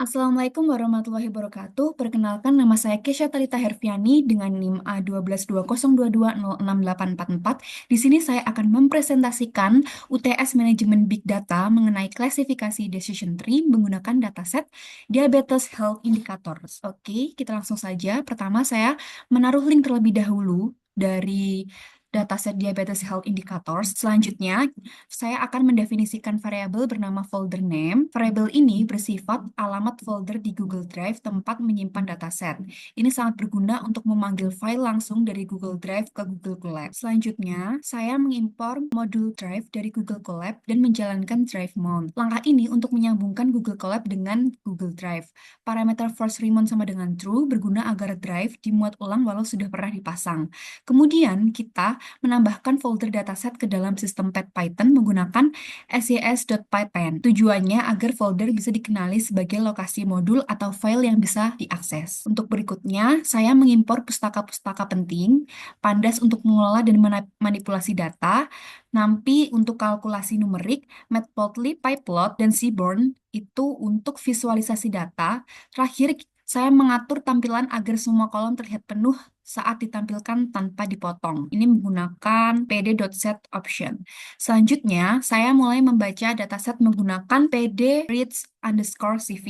Assalamualaikum warahmatullahi wabarakatuh. Perkenalkan, nama saya Kesha Talita Herfiani dengan NIM A122022068844. Di sini saya akan mempresentasikan UTS Manajemen Big Data mengenai klasifikasi decision tree menggunakan dataset Diabetes Health Indicators. Oke, kita langsung saja. Pertama, saya menaruh link terlebih dahulu dari dataset Diabetes Health Indicators. Selanjutnya, saya akan mendefinisikan variabel bernama folder name. Variabel ini bersifat alamat folder di Google Drive tempat menyimpan dataset. Ini sangat berguna untuk memanggil file langsung dari Google Drive ke Google Colab. Selanjutnya, saya mengimpor modul Drive dari Google Colab dan menjalankan Drive Mount. Langkah ini untuk menyambungkan Google Colab dengan Google Drive. Parameter force remount sama dengan true berguna agar Drive dimuat ulang walau sudah pernah dipasang. Kemudian, kita menambahkan folder dataset ke dalam sistem Python menggunakan sys.python. Tujuannya agar folder bisa dikenali sebagai lokasi modul atau file yang bisa diakses. Untuk berikutnya, saya mengimpor pustaka-pustaka penting, Pandas untuk mengelola dan manipulasi data, NumPy untuk kalkulasi numerik, Matplotlib, Pyplot, dan Seaborn itu untuk visualisasi data. Terakhir, saya mengatur tampilan agar semua kolom terlihat penuh saat ditampilkan tanpa dipotong. Ini menggunakan pd.setOption. Selanjutnya, saya mulai membaca dataset menggunakan pd_reads_cv.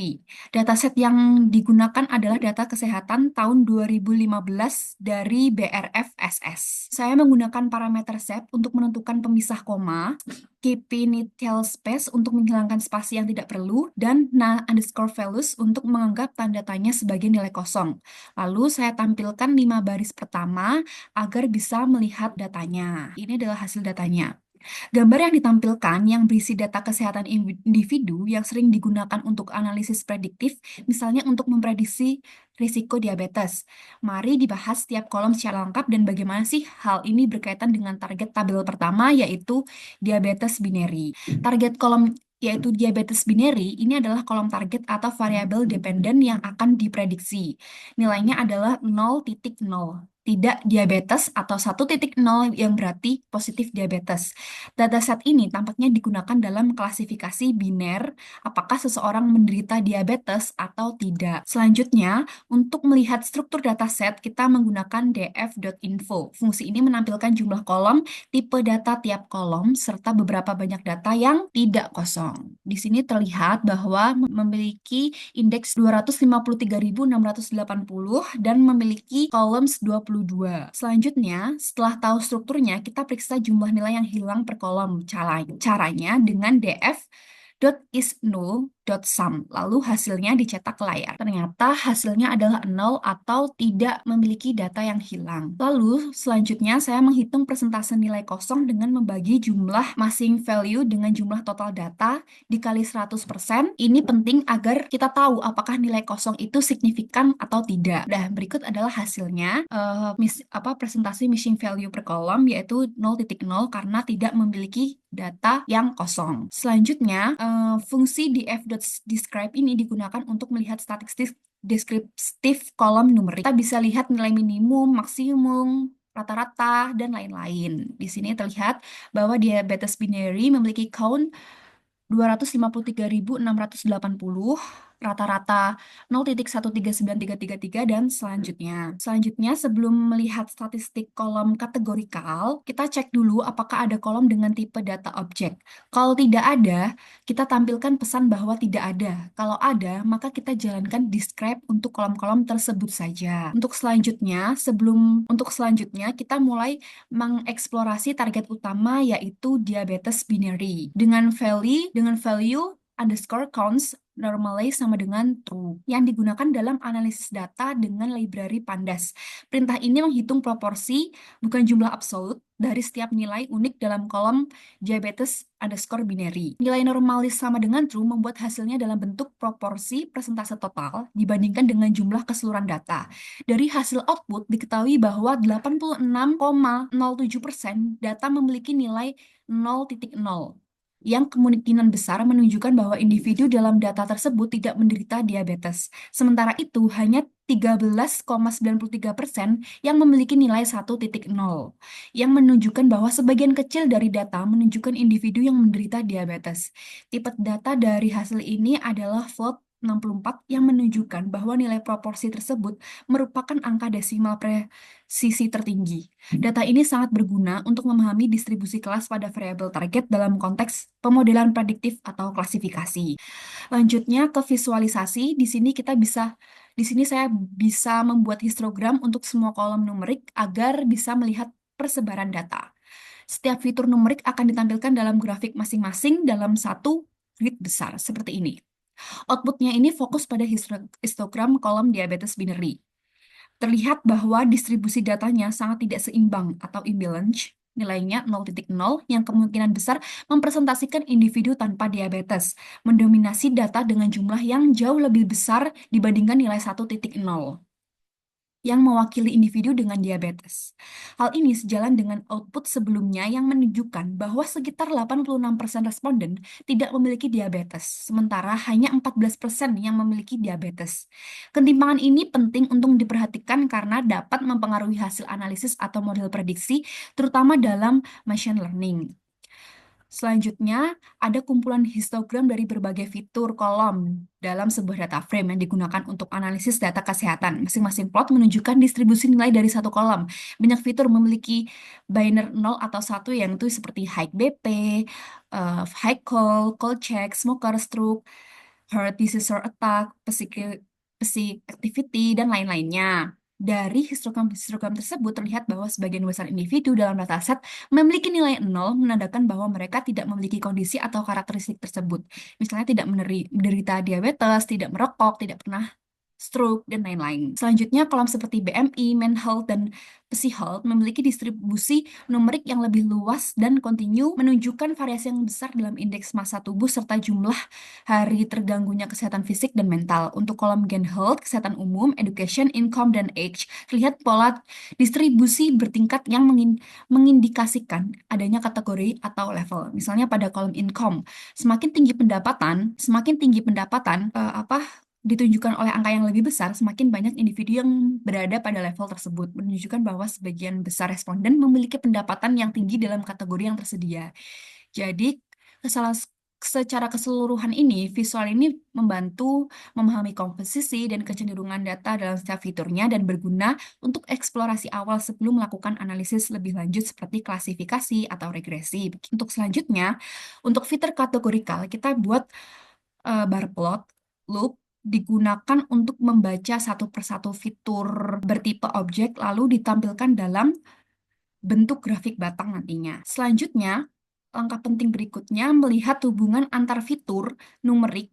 Dataset yang digunakan adalah data kesehatan tahun 2015 dari BRFSS. Saya menggunakan parameter set untuk menentukan pemisah koma, KP-initial space untuk menghilangkan spasi yang tidak perlu, dan na_values untuk menganggap tanda tanya sebagai nilai kosong. Lalu saya tampilkan 5 baris pertama agar bisa melihat datanya. Ini adalah hasil datanya. Gambar yang ditampilkan yang berisi data kesehatan individu yang sering digunakan untuk analisis prediktif, misalnya untuk memprediksi risiko diabetes. Mari dibahas setiap kolom secara lengkap dan bagaimana sih hal ini berkaitan dengan target tabel pertama, yaitu diabetes binary. Target kolom yaitu diabetes binary, ini adalah kolom target atau variabel dependen yang akan diprediksi. Nilainya adalah 0,0, tidak diabetes, atau 1,0 yang berarti positif diabetes. Dataset ini tampaknya digunakan dalam klasifikasi biner, apakah seseorang menderita diabetes atau tidak. Selanjutnya, untuk melihat struktur dataset, kita menggunakan df.info. Fungsi ini menampilkan jumlah kolom, tipe data tiap kolom, serta beberapa banyak data yang tidak kosong. Di sini terlihat bahwa memiliki indeks 253.680 dan memiliki columns 22. Selanjutnya, setelah tahu strukturnya, kita periksa jumlah nilai yang hilang per kolom. Caranya dengan df.isNull.sum. Lalu hasilnya dicetak ke layar. Ternyata hasilnya adalah 0 atau tidak memiliki data yang hilang. Lalu selanjutnya saya menghitung persentase nilai kosong dengan membagi jumlah masing value dengan jumlah total data dikali 100%. Ini penting agar kita tahu apakah nilai kosong itu signifikan atau tidak. Nah, berikut adalah hasilnya. Presentasi missing value per kolom yaitu 0,0 karena tidak memiliki data yang kosong. Selanjutnya, fungsi df.describe ini digunakan untuk melihat statistik deskriptif kolom numerik. Kita bisa lihat nilai minimum, maksimum, rata-rata, dan lain-lain. Di sini terlihat bahwa diabetes binary memiliki count 253.680, rata-rata 0,139333, dan selanjutnya. Selanjutnya, sebelum melihat statistik kolom kategorikal, kita cek dulu apakah ada kolom dengan tipe data objek. Kalau tidak ada, kita tampilkan pesan bahwa tidak ada. Kalau ada, maka kita jalankan describe untuk kolom-kolom tersebut saja. Untuk selanjutnya, kita mulai mengeksplorasi target utama yaitu diabetes binary dengan value underscore counts normalize sama dengan true yang digunakan dalam analisis data dengan library Pandas. Perintah ini menghitung proporsi, bukan jumlah absolut, dari setiap nilai unik dalam kolom diabetes underscore binary. Nilai normalis sama dengan true membuat hasilnya dalam bentuk proporsi persentase total dibandingkan dengan jumlah keseluruhan data. Dari hasil output diketahui bahwa 86,07% data memiliki nilai 0,0, yang kemungkinan besar menunjukkan bahwa individu dalam data tersebut tidak menderita diabetes. Sementara itu, hanya 13,93% yang memiliki nilai 1,0, yang menunjukkan bahwa sebagian kecil dari data menunjukkan individu yang menderita diabetes. Tipe data dari hasil ini adalah float 64 yang menunjukkan bahwa nilai proporsi tersebut merupakan angka desimal presisi tertinggi. Data ini sangat berguna untuk memahami distribusi kelas pada variabel target dalam konteks pemodelan prediktif atau klasifikasi. Lanjutnya ke visualisasi. Di sini saya bisa membuat histogram untuk semua kolom numerik agar bisa melihat persebaran data. Setiap fitur numerik akan ditampilkan dalam grafik masing-masing dalam satu grid besar seperti ini. Outputnya ini fokus pada histogram kolom diabetes binary. Terlihat bahwa distribusi datanya sangat tidak seimbang atau imbalance, nilainya 0,0 yang kemungkinan besar mempresentasikan individu tanpa diabetes, mendominasi data dengan jumlah yang jauh lebih besar dibandingkan nilai 1,0 yang mewakili individu dengan diabetes. Hal ini sejalan dengan output sebelumnya yang menunjukkan bahwa sekitar 86% responden tidak memiliki diabetes, sementara hanya 14% yang memiliki diabetes. Ketimpangan ini penting untuk diperhatikan karena dapat mempengaruhi hasil analisis atau model prediksi, terutama dalam machine learning. Selanjutnya, ada kumpulan histogram dari berbagai fitur kolom dalam sebuah data frame yang digunakan untuk analisis data kesehatan. Masing-masing plot menunjukkan distribusi nilai dari satu kolom. Banyak fitur memiliki binary 0 atau 1 yang itu seperti high BP, high call check, smoker, stroke, heart disease or attack, physique activity, dan lain-lainnya. Dari histogram tersebut terlihat bahwa sebagian besar individu dalam dataset memiliki nilai 0, menandakan bahwa mereka tidak memiliki kondisi atau karakteristik tersebut. Misalnya tidak menderita diabetes, tidak merokok, tidak pernah stroke, dan lain-lain. Selanjutnya, kolom seperti BMI, Men Health, dan Psi Health memiliki distribusi numerik yang lebih luas dan kontinu, menunjukkan variasi yang besar dalam indeks massa tubuh serta jumlah hari terganggunya kesehatan fisik dan mental. Untuk kolom Gen Health, kesehatan umum, education, income, dan age, terlihat pola distribusi bertingkat yang mengindikasikan adanya kategori atau level. Misalnya pada kolom income, semakin tinggi pendapatan, ditunjukkan oleh angka yang lebih besar, semakin banyak individu yang berada pada level tersebut, menunjukkan bahwa sebagian besar responden memiliki pendapatan yang tinggi dalam kategori yang tersedia. Jadi, secara keseluruhan ini, visual ini membantu memahami komposisi dan kecenderungan data dalam setiap fiturnya dan berguna untuk eksplorasi awal sebelum melakukan analisis lebih lanjut seperti klasifikasi atau regresi. Untuk selanjutnya, untuk fitur kategorikal, kita buat bar plot, loop, digunakan untuk membaca satu persatu fitur bertipe objek lalu ditampilkan dalam bentuk grafik batang nantinya. Selanjutnya, langkah penting berikutnya melihat hubungan antar fitur numerik.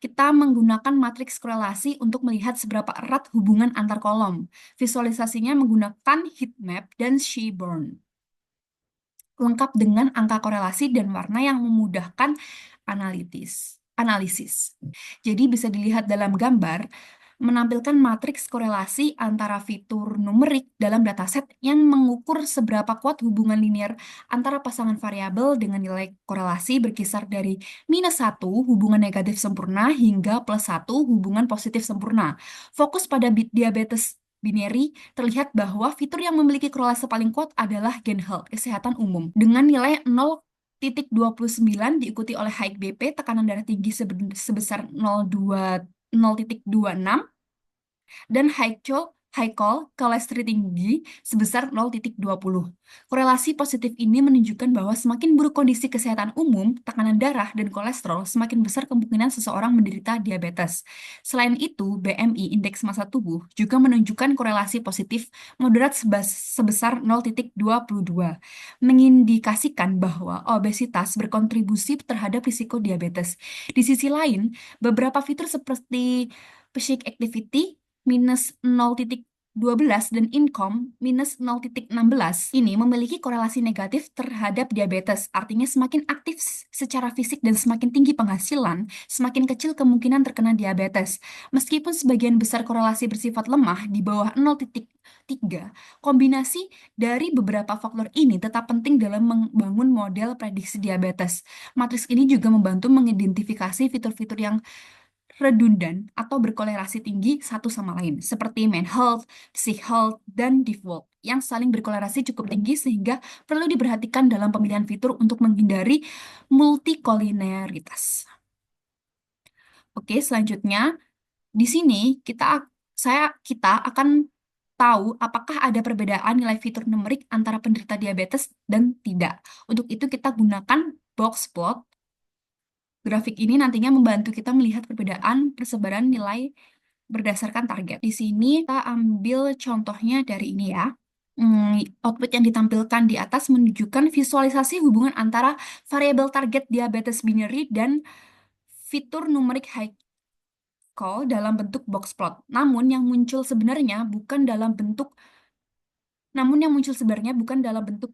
Kita menggunakan matriks korelasi untuk melihat seberapa erat hubungan antar kolom. Visualisasinya menggunakan heat map dan Seaborn, lengkap dengan angka korelasi dan warna yang memudahkan analisis. Jadi bisa dilihat dalam gambar, menampilkan matriks korelasi antara fitur numerik dalam dataset yang mengukur seberapa kuat hubungan linear antara pasangan variabel dengan nilai korelasi berkisar dari -1 hubungan negatif sempurna hingga +1 hubungan positif sempurna. Fokus pada diabetes binary, terlihat bahwa fitur yang memiliki korelasi paling kuat adalah Gen Health, kesehatan umum, dengan nilai 0,29 diikuti oleh high BP, tekanan darah tinggi sebesar 0,26, dan high call, kolesterol tinggi sebesar 0,20. Korelasi positif ini menunjukkan bahwa semakin buruk kondisi kesehatan umum, tekanan darah, dan kolesterol, semakin besar kemungkinan seseorang menderita diabetes. Selain itu, BMI, indeks massa tubuh, juga menunjukkan korelasi positif moderat sebesar 0,22, mengindikasikan bahwa obesitas berkontribusi terhadap risiko diabetes. Di sisi lain, beberapa fitur seperti physique activity -0,12 dan income -0,16 ini memiliki korelasi negatif terhadap diabetes. Artinya semakin aktif secara fisik dan semakin tinggi penghasilan, semakin kecil kemungkinan terkena diabetes. Meskipun sebagian besar korelasi bersifat lemah di bawah 0,3, kombinasi dari beberapa faktor ini tetap penting dalam membangun model prediksi diabetes. Matriks ini juga membantu mengidentifikasi fitur-fitur yang redundan atau berkolerasi tinggi satu sama lain, seperti main health, psych health, dan default, yang saling berkolerasi cukup tinggi sehingga perlu diperhatikan dalam pemilihan fitur untuk menghindari multikoliniaritas. Oke, selanjutnya di sini kita akan tahu apakah ada perbedaan nilai fitur numerik antara penderita diabetes dan tidak. Untuk itu kita gunakan box plot. Grafik ini nantinya membantu kita melihat perbedaan persebaran nilai berdasarkan target. Di sini kita ambil contohnya dari ini ya. Output yang ditampilkan di atas menunjukkan visualisasi hubungan antara variabel target diabetes binary dan fitur numerik high call dalam bentuk box plot. Namun yang muncul sebenarnya bukan dalam bentuk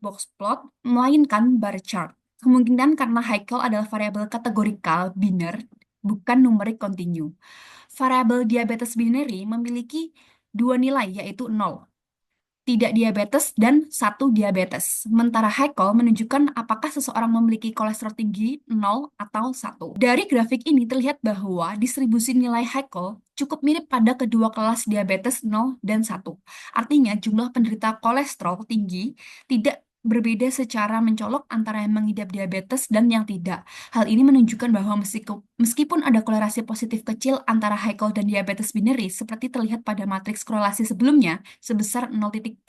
box plot, melainkan bar chart. Kemungkinan karena high call adalah variabel kategorikal biner, bukan numerik kontinu. Variabel diabetes binary memiliki dua nilai, yaitu 0 tidak diabetes, dan satu diabetes. Sementara high call menunjukkan apakah seseorang memiliki kolesterol tinggi 0 atau satu. Dari grafik ini terlihat bahwa distribusi nilai high call cukup mirip pada kedua kelas diabetes 0 dan satu. Artinya jumlah penderita kolesterol tinggi tidak berbeda secara mencolok antara yang mengidap diabetes dan yang tidak. Hal ini menunjukkan bahwa meskipun ada kolerasi positif kecil antara high call dan diabetes binary, seperti terlihat pada matriks korelasi sebelumnya, sebesar 0,20,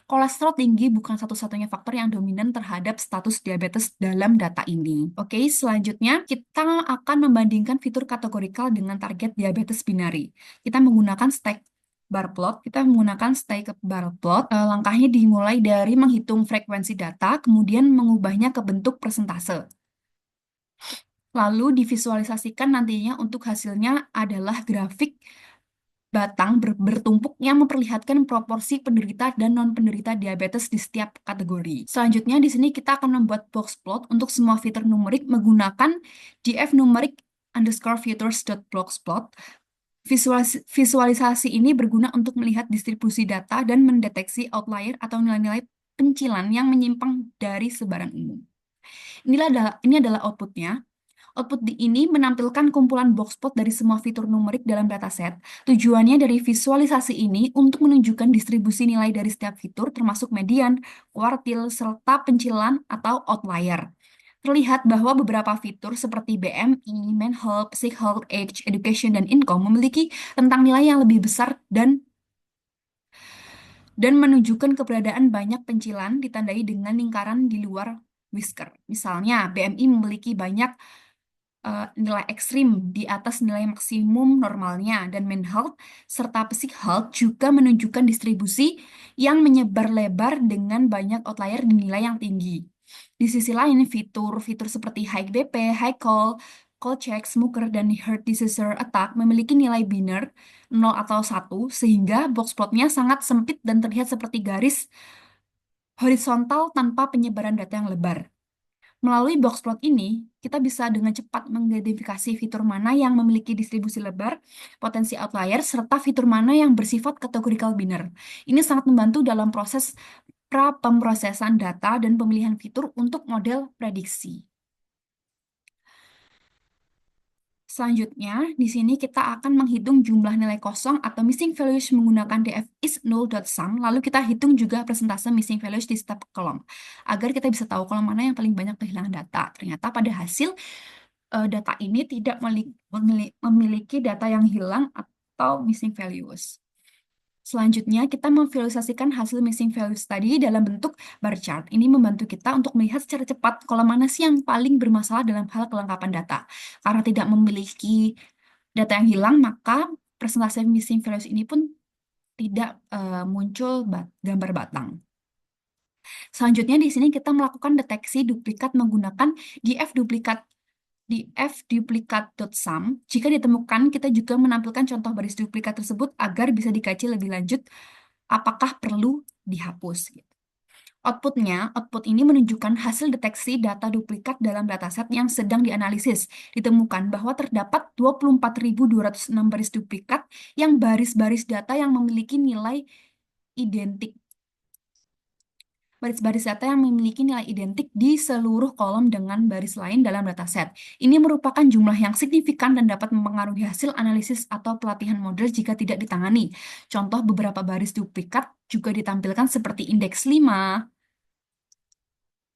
kolesterol tinggi bukan satu-satunya faktor yang dominan terhadap status diabetes dalam data ini. Oke, selanjutnya kita akan membandingkan fitur kategorikal dengan target diabetes binary. Kita menggunakan stack bar plot. Langkahnya dimulai dari menghitung frekuensi data, kemudian mengubahnya ke bentuk persentase. Lalu divisualisasikan nantinya untuk hasilnya adalah grafik batang bertumpuk yang memperlihatkan proporsi penderita dan non-penderita diabetes di setiap kategori. Selanjutnya di sini kita akan membuat box plot untuk semua fitur numerik menggunakan df numerik underscore futures.boxplot. Visualisasi ini berguna untuk melihat distribusi data dan mendeteksi outlier atau nilai-nilai pencilan yang menyimpang dari sebaran umum. Ini adalah outputnya. Output ini menampilkan kumpulan box plot dari semua fitur numerik dalam dataset. Tujuannya dari visualisasi ini untuk menunjukkan distribusi nilai dari setiap fitur, termasuk median, kuartil, serta pencilan atau outlier. Terlihat bahwa beberapa fitur seperti BMI, Main Health, Physique Health, Age, Education, dan Income memiliki rentang nilai yang lebih besar dan menunjukkan keberadaan banyak pencilan ditandai dengan lingkaran di luar whisker. Misalnya, BMI memiliki banyak nilai ekstrim di atas nilai maksimum normalnya, dan Main Health serta Physique Health juga menunjukkan distribusi yang menyebar lebar dengan banyak outlier di nilai yang tinggi. Di sisi lain, fitur-fitur seperti high BP, high call check, smoker, dan heart disease attack memiliki nilai biner 0 atau 1, sehingga box plotnya sangat sempit dan terlihat seperti garis horizontal tanpa penyebaran data yang lebar. Melalui box plot ini, kita bisa dengan cepat mengidentifikasi fitur mana yang memiliki distribusi lebar, potensi outlier, serta fitur mana yang bersifat categorical biner. Ini sangat membantu dalam proses pra-pemrosesan data dan pemilihan fitur untuk model prediksi. Selanjutnya, di sini kita akan menghitung jumlah nilai kosong atau missing values menggunakan df is null.sum, lalu kita hitung juga persentase missing values di setiap kolom, agar kita bisa tahu kolom mana yang paling banyak kehilangan data. Ternyata pada hasil, data ini tidak memiliki data yang hilang atau missing values. Selanjutnya, kita memvisualisasikan hasil missing values tadi dalam bentuk bar chart. Ini membantu kita untuk melihat secara cepat kolom mana sih yang paling bermasalah dalam hal kelengkapan data. Karena tidak memiliki data yang hilang, maka persentase missing values ini pun tidak muncul gambar batang. Selanjutnya, di sini kita melakukan deteksi duplikat menggunakan df-duplicate.sum. Jika ditemukan, kita juga menampilkan contoh baris duplikat tersebut agar bisa dikaji lebih lanjut apakah perlu dihapus. Output ini menunjukkan hasil deteksi data duplikat dalam dataset yang sedang dianalisis. Ditemukan bahwa terdapat 24.206 baris duplikat yang baris-baris data yang memiliki nilai identik. Baris-baris data yang memiliki nilai identik di seluruh kolom dengan baris lain dalam dataset. Ini merupakan jumlah yang signifikan dan dapat mempengaruhi hasil analisis atau pelatihan model jika tidak ditangani. Contoh beberapa baris duplikat juga ditampilkan seperti indeks 5,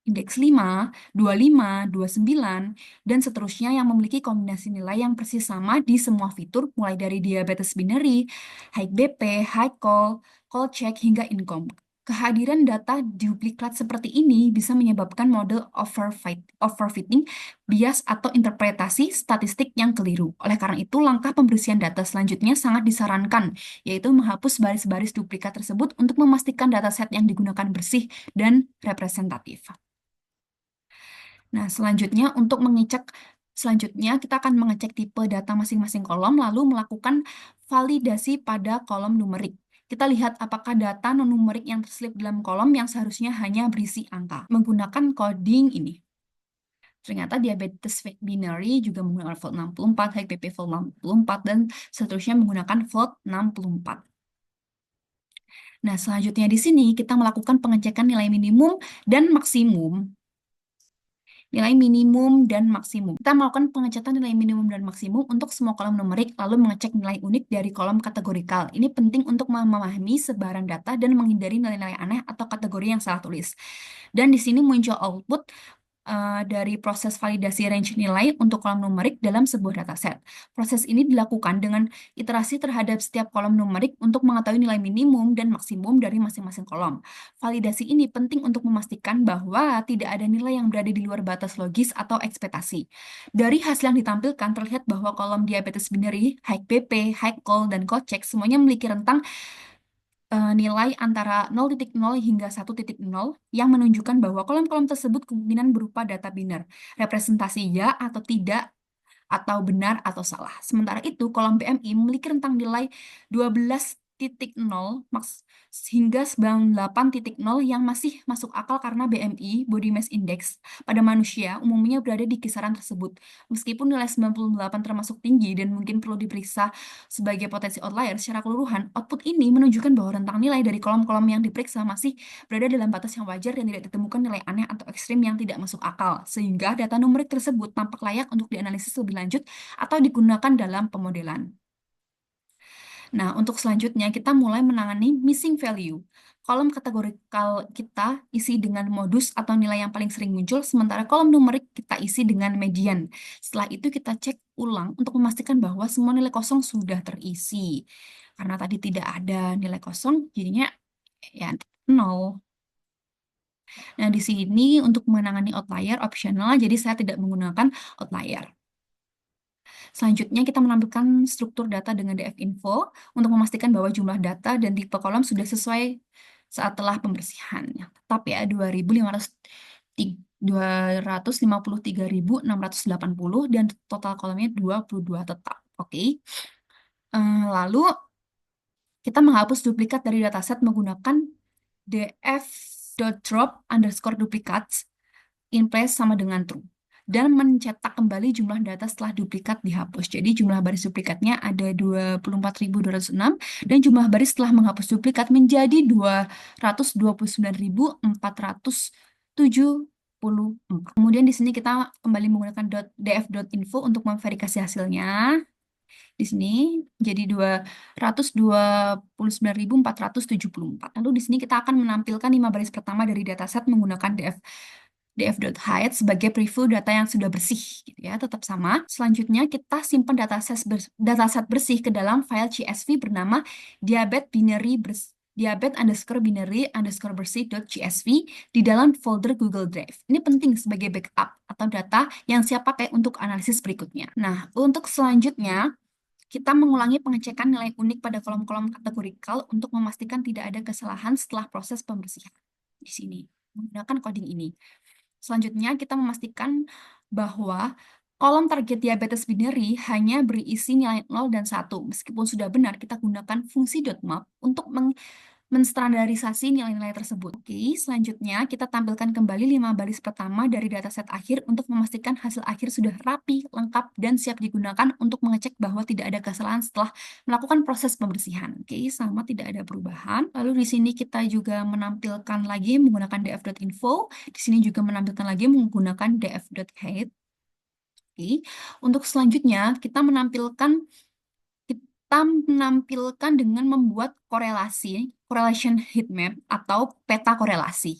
indeks 5, 25, 29, dan seterusnya yang memiliki kombinasi nilai yang persis sama di semua fitur, mulai dari diabetes binary, high BP, high call check, hingga income. Kehadiran data duplikat seperti ini bisa menyebabkan model overfitting, bias, atau interpretasi statistik yang keliru. Oleh karena itu, langkah pembersihan data selanjutnya sangat disarankan, yaitu menghapus baris-baris duplikat tersebut untuk memastikan dataset yang digunakan bersih dan representatif. Nah, selanjutnya kita akan mengecek tipe data masing-masing kolom, lalu melakukan validasi pada kolom numerik. Kita lihat apakah data non-numerik yang terselip dalam kolom yang seharusnya hanya berisi angka. Menggunakan coding ini. Ternyata diabetes binary juga menggunakan volt 64, HPP volt 64, dan seterusnya menggunakan volt 64. Nah, selanjutnya di sini kita melakukan pengecekan nilai minimum dan maksimum. Nilai minimum dan maksimum. Kita melakukan pengecekan nilai minimum dan maksimum untuk semua kolom numerik, lalu mengecek nilai unik dari kolom kategorikal. Ini penting untuk memahami sebaran data dan menghindari nilai-nilai aneh atau kategori yang salah tulis. Dan di sini muncul output dari proses validasi range nilai untuk kolom numerik dalam sebuah dataset. Proses ini dilakukan dengan iterasi terhadap setiap kolom numerik untuk mengetahui nilai minimum dan maksimum dari masing-masing kolom. Validasi ini penting untuk memastikan bahwa tidak ada nilai yang berada di luar batas logis atau ekspektasi. Dari hasil yang ditampilkan terlihat bahwa kolom diabetes binary, high PP, high call, dan check semuanya memiliki rentang nilai antara 0,0 hingga 1,0 yang menunjukkan bahwa kolom-kolom tersebut kemungkinan berupa data biner, representasi ya atau tidak, atau benar atau salah. Sementara itu, kolom BMI memiliki rentang nilai 12,0 hingga 98,0 yang masih masuk akal karena BMI, Body Mass Index, pada manusia umumnya berada di kisaran tersebut. Meskipun nilai 98 termasuk tinggi dan mungkin perlu diperiksa sebagai potensi outlier, secara keseluruhan, output ini menunjukkan bahwa rentang nilai dari kolom-kolom yang diperiksa masih berada dalam batas yang wajar dan tidak ditemukan nilai aneh atau ekstrim yang tidak masuk akal, sehingga data numerik tersebut tampak layak untuk dianalisis lebih lanjut atau digunakan dalam pemodelan. Nah, untuk selanjutnya kita mulai menangani missing value. Kolom kategorikal kita isi dengan modus atau nilai yang paling sering muncul, sementara kolom numerik kita isi dengan median. Setelah itu kita cek ulang untuk memastikan bahwa semua nilai kosong sudah terisi. Karena tadi tidak ada nilai kosong, jadinya ya 0. Nah, di sini untuk menangani outlier optional, jadi saya tidak menggunakan outlier. Selanjutnya kita menampilkan struktur data dengan DF info untuk memastikan bahwa jumlah data dan tipe kolom sudah sesuai saat telah pembersihan. Tetap ya 253.680 dan total kolomnya 22 tetap. Oke. Lalu kita menghapus duplikat dari dataset menggunakan df.drop_duplicates in place sama dengan true, dan mencetak kembali jumlah data setelah duplikat dihapus. Jadi jumlah baris duplikatnya ada 24.206 dan jumlah baris setelah menghapus duplikat menjadi 229.474. Kemudian di sini kita kembali menggunakan .df.info untuk memverifikasi hasilnya. Di sini jadi 229.474. Lalu di sini kita akan menampilkan 5 baris pertama dari dataset menggunakan df.hide sebagai preview data yang sudah bersih, gitu ya, tetap sama. Selanjutnya kita simpan dataset bersih ke dalam file CSV bernama diabet_binary_bersih.csv di dalam folder Google Drive. Ini penting sebagai backup atau data yang siap pakai untuk analisis berikutnya. Nah, untuk selanjutnya kita mengulangi pengecekan nilai unik pada kolom-kolom kategorikal untuk memastikan tidak ada kesalahan setelah proses pembersihan. Di sini menggunakan coding ini. Selanjutnya, kita memastikan bahwa kolom target diabetes binary hanya berisi nilai 0 dan 1. Meskipun sudah benar, kita gunakan fungsi .map untuk menstandarisasi nilai-nilai tersebut. Oke, selanjutnya kita tampilkan kembali 5 baris pertama dari dataset akhir untuk memastikan hasil akhir sudah rapi, lengkap, dan siap digunakan untuk mengecek bahwa tidak ada kesalahan setelah melakukan proses pembersihan. Oke, sama, tidak ada perubahan. Lalu di sini kita juga menampilkan lagi menggunakan df.info. Di sini juga menampilkan lagi menggunakan df.hide. Oke, untuk selanjutnya kita menampilkan dengan membuat correlation heat map atau peta korelasi.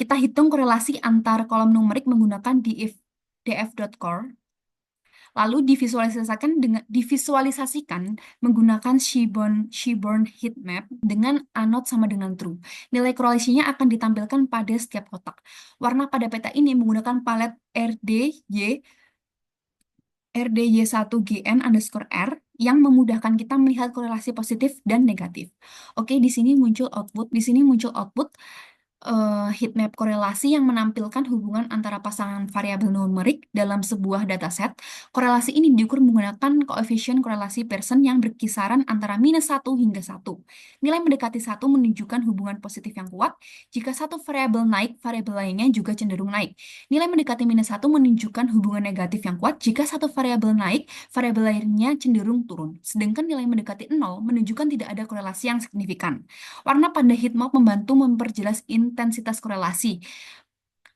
Kita hitung korelasi antar kolom numerik menggunakan df.core, lalu divisualisasikan menggunakan Seaborn heat map dengan anode sama dengan true. Nilai korelasinya akan ditampilkan pada setiap kotak. Warna pada peta ini menggunakan palet RDY1GN_R yang memudahkan kita melihat korelasi positif dan negatif. Oke, di sini muncul output. Heat map korelasi yang menampilkan hubungan antara pasangan variabel numerik dalam sebuah dataset. Korelasi ini diukur menggunakan koefisien korelasi Pearson yang berkisaran antara -1 hingga 1. Nilai mendekati 1 menunjukkan hubungan positif yang kuat. Jika satu variabel naik, variabel lainnya juga cenderung naik. Nilai mendekati -1 menunjukkan hubungan negatif yang kuat. Jika satu variabel naik, variabel lainnya cenderung turun. Sedangkan nilai mendekati 0 menunjukkan tidak ada korelasi yang signifikan. Warna pada heatmap membantu memperjelas intensitas korelasi.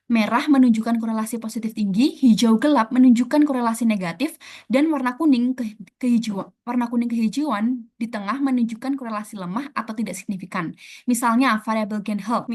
Merah menunjukkan korelasi positif tinggi, hijau gelap menunjukkan korelasi negatif, dan warna kuning kehijauan di tengah menunjukkan korelasi lemah atau tidak signifikan. Misalnya variabel Gen-Help,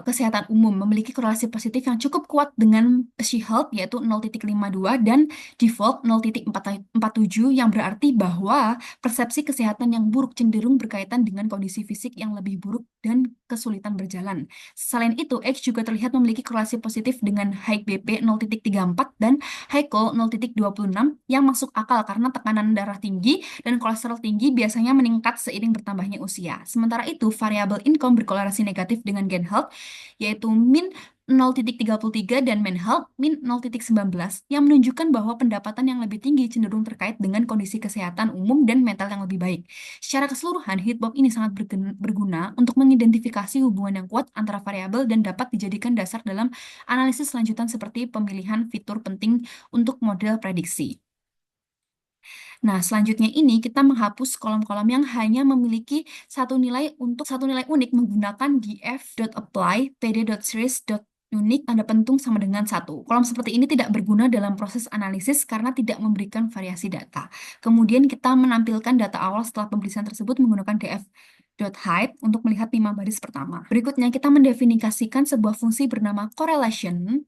kesehatan umum memiliki korelasi positif yang cukup kuat dengan She-Health yaitu 0,52 dan default 0,47 yang berarti bahwa persepsi kesehatan yang buruk cenderung berkaitan dengan kondisi fisik yang lebih buruk dan kesulitan berjalan. Selain itu, X juga terlihat memiliki korelasi positif dengan high BP 0,34 dan high col 0,26 yang masuk akal karena tekanan darah tinggi dan kolesterol tinggi biasanya meningkat seiring bertambahnya usia. Sementara itu, variabel income berkorelasi negatif dengan Gen Health, yaitu min 0,33 dan MenHealth min 0,19 yang menunjukkan bahwa pendapatan yang lebih tinggi cenderung terkait dengan kondisi kesehatan umum dan mental yang lebih baik. Secara keseluruhan, heatmap ini sangat berguna untuk mengidentifikasi hubungan yang kuat antara variabel dan dapat dijadikan dasar dalam analisis lanjutan seperti pemilihan fitur penting untuk model prediksi. Nah, selanjutnya ini kita menghapus kolom-kolom yang hanya memiliki satu nilai unik menggunakan df.apply pd.series.unique tanda pentung sama dengan 1. Kolom seperti ini tidak berguna dalam proses analisis karena tidak memberikan variasi data. Kemudian kita menampilkan data awal setelah pemeriksaan tersebut menggunakan df.height untuk melihat 5 baris pertama. Berikutnya kita mendefinisikan sebuah fungsi bernama correlation,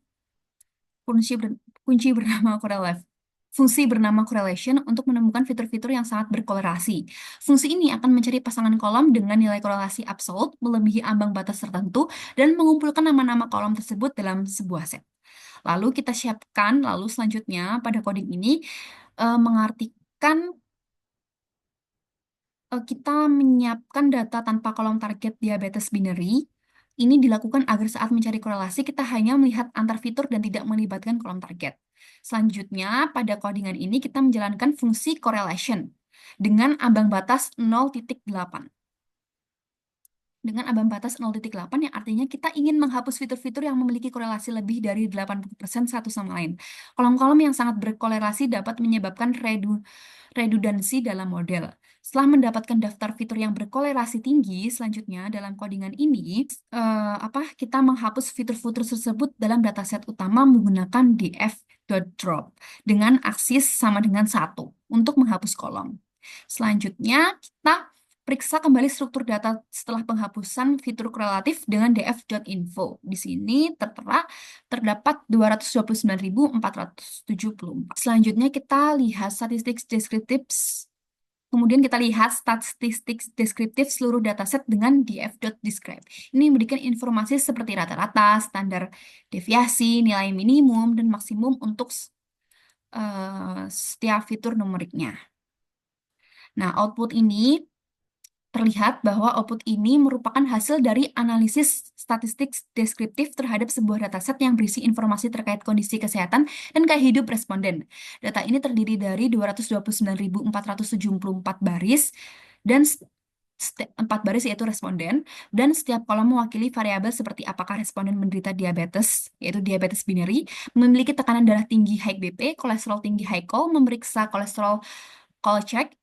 fungsi bernama correlation untuk menemukan fitur-fitur yang sangat berkorelasi. Fungsi ini akan mencari pasangan kolom dengan nilai korelasi absolut melebihi ambang batas tertentu dan mengumpulkan nama-nama kolom tersebut dalam sebuah set. Lalu selanjutnya pada coding ini mengartikan kita menyiapkan data tanpa kolom target diabetes binary. Ini dilakukan agar saat mencari korelasi kita hanya melihat antar fitur dan tidak melibatkan kolom target. Selanjutnya, pada codingan ini kita menjalankan fungsi correlation dengan ambang batas 0,8. Dengan ambang batas 0,8 yang artinya kita ingin menghapus fitur-fitur yang memiliki korelasi lebih dari 80% satu sama lain. Kolom-kolom yang sangat berkorelasi dapat menyebabkan redundansi dalam model. Setelah mendapatkan daftar fitur yang berkorelasi tinggi, selanjutnya dalam codingan ini kita menghapus fitur-fitur tersebut dalam dataset utama menggunakan df.drop dengan aksis sama dengan 1 untuk menghapus kolom. Selanjutnya kita periksa kembali struktur data setelah penghapusan fitur korelatif dengan df.info. Di sini terdapat 229.474. Selanjutnya kita lihat statistik deskriptif. Kemudian kita lihat statistik deskriptif seluruh dataset dengan df.describe. Ini memberikan informasi seperti rata-rata, standar deviasi, nilai minimum, dan maksimum untuk setiap fitur numeriknya. Nah, terlihat bahwa output ini merupakan hasil dari analisis statistik deskriptif terhadap sebuah dataset yang berisi informasi terkait kondisi kesehatan dan gaya hidup responden. Data ini terdiri dari 229.474 baris dan 4 baris yaitu responden, dan setiap kolom mewakili variabel seperti apakah responden menderita diabetes, yaitu diabetes binary, memiliki tekanan darah tinggi high BP, kolesterol tinggi high col, memeriksa kolesterol check,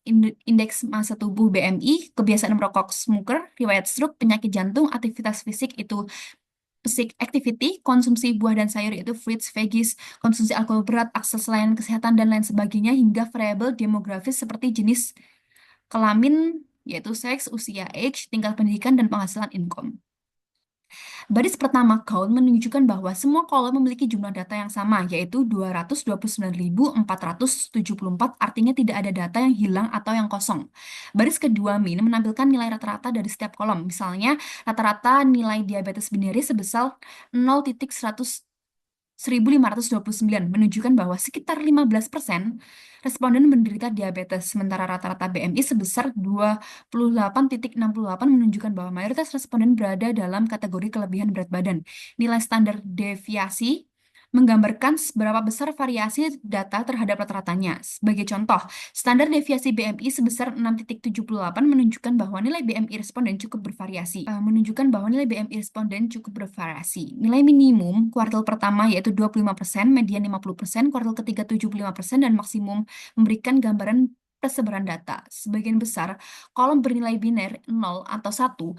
indeks massa tubuh BMI, kebiasaan merokok smoker, riwayat stroke, penyakit jantung, aktivitas fisik itu physique activity, konsumsi buah dan sayur yaitu fruits, veggies, konsumsi alkohol berat, akses layanan kesehatan, dan lain sebagainya, hingga variabel demografis seperti jenis kelamin, yaitu seks, usia, age, tingkat pendidikan, dan penghasilan income. Baris pertama count menunjukkan bahwa semua kolom memiliki jumlah data yang sama, yaitu 229.474, artinya tidak ada data yang hilang atau yang kosong. Baris kedua min menampilkan nilai rata-rata dari setiap kolom. Misalnya, rata-rata nilai diabetes binary sebesar 0,1529 menunjukkan bahwa sekitar 15% responden menderita diabetes, sementara rata-rata BMI sebesar 28,68 menunjukkan bahwa mayoritas responden berada dalam kategori kelebihan berat badan. Nilai standar deviasi menggambarkan seberapa besar variasi data terhadap rata-ratanya. Sebagai contoh, standar deviasi BMI sebesar 6,78 menunjukkan bahwa nilai BMI responden cukup bervariasi. Nilai minimum kuartil pertama yaitu 25%, median 50%, kuartil ketiga 75%, dan maksimum memberikan gambaran persebaran data. Sebagian besar kolom bernilai biner 0 atau 1,